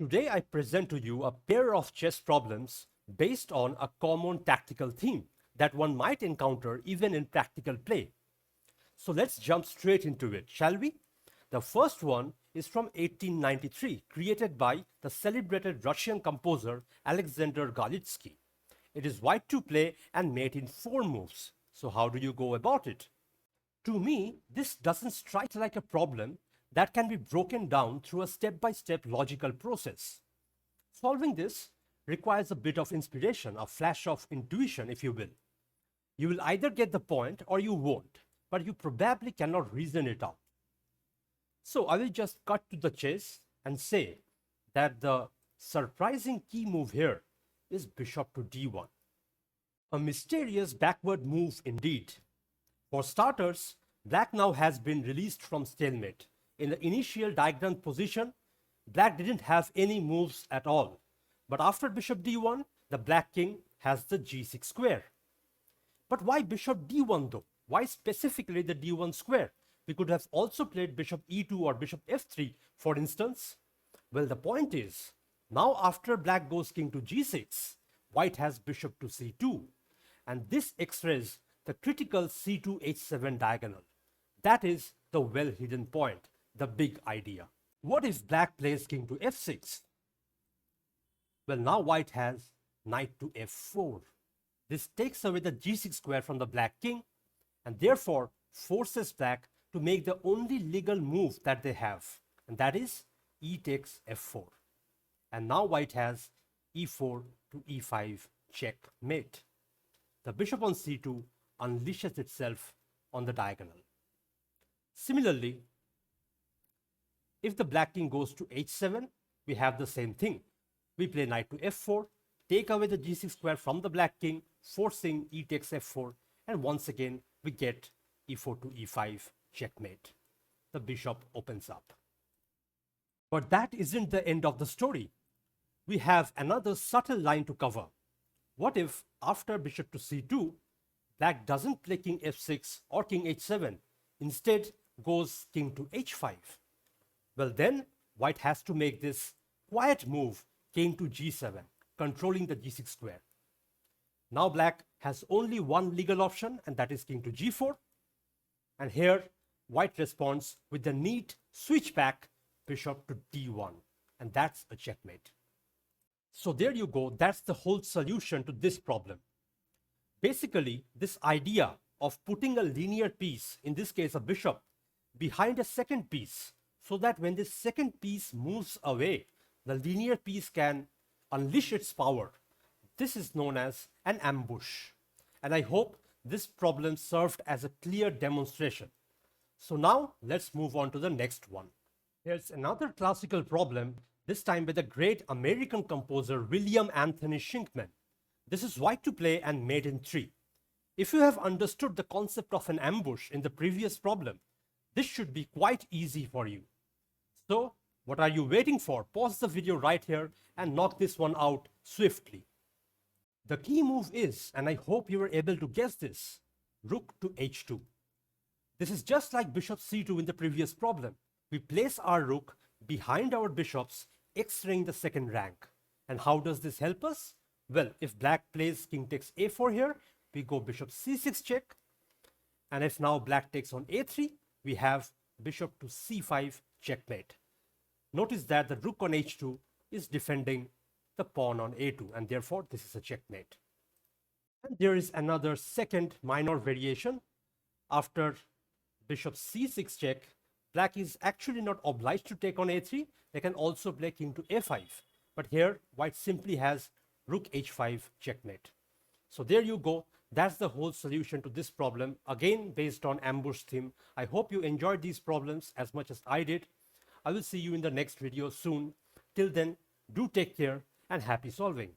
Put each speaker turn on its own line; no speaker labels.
Today I present to you a pair of chess problems based on a common tactical theme that one might encounter even in practical play. So let's jump straight into it, shall we? The first one is from 1893, created by the celebrated Russian composer Alexander Galitsky. It is white to play and made in 4 moves. So how do you go about it? To me, this doesn't strike like a problem that can be broken down through a step-by-step logical process. Solving this requires a bit of inspiration, a flash of intuition, if you will. You will either get the point or you won't, but you probably cannot reason it out. So I will just cut to the chase and say that the surprising key move here is bishop to d1. A mysterious backward move indeed. For starters, black now has been released from stalemate. In the initial diagram position, black didn't have any moves at all. But after bishop d1, the black king has the g6 square. But why bishop d1 though? Why specifically the d1 square? We could have also played bishop e2 or bishop f3, for instance. Well, the point is, now after black goes king to g6, white has bishop to c2. And this x-rays the critical c2 h7 diagonal. That is the well-hidden point, the big idea. What if black plays king to f6? Well, now white has knight to f4. This takes away the g6 square from the black king and therefore forces black to make the only legal move that they have, and that is e takes f4. And now white has e4 to e5 checkmate. The bishop on c2 unleashes itself on the diagonal. Similarly, if the black king goes to h7, we have the same thing. We play knight to f4, take away the g6 square from the black king, forcing e takes f4, and once again we get e4 to e5 checkmate. The bishop opens up. But that isn't the end of the story. We have another subtle line to cover. What if after bishop to c2, black doesn't play king f6 or king h7, instead goes king to h5? Well, then white has to make this quiet move, king to g7, controlling the g6 square. Now black has only one legal option, and that is king to g4. And here white responds with the neat switch back bishop to d1, and that's a checkmate. So there you go, that's the whole solution to this problem. Basically, this idea of putting a linear piece, in this case a bishop, behind a second piece, so that when this second piece moves away, the linear piece can unleash its power. This is known as an ambush. And I hope this problem served as a clear demonstration. So now let's move on to the next one. Here's another classical problem, this time by the great American composer William Anthony Shinkman. This is white to play and mate in 3. If you have understood the concept of an ambush in the previous problem, this should be quite easy for you. So what are you waiting for? Pause the video right here and knock this one out swiftly. The key move is, and I hope you were able to guess this, rook to h2. This is just like bishop c2 in the previous problem. We place our rook behind our bishops, x-raying the second rank. And how does this help us? Well, if black plays king takes a4 here, we go bishop c6 check. And if now black takes on a3, we have bishop to c5 checkmate. Notice that the rook on h2 is defending the pawn on a2, and therefore this is a checkmate. And there is another second minor variation. After bishop c6 check, black is actually not obliged to take on a3. They can also play king to a5. But here, white simply has rook h5 checkmate. So there you go. That's the whole solution to this problem, again based on ambush theme. I hope you enjoyed these problems as much as I did. I will see you in the next video soon. Till then, do take care and happy solving.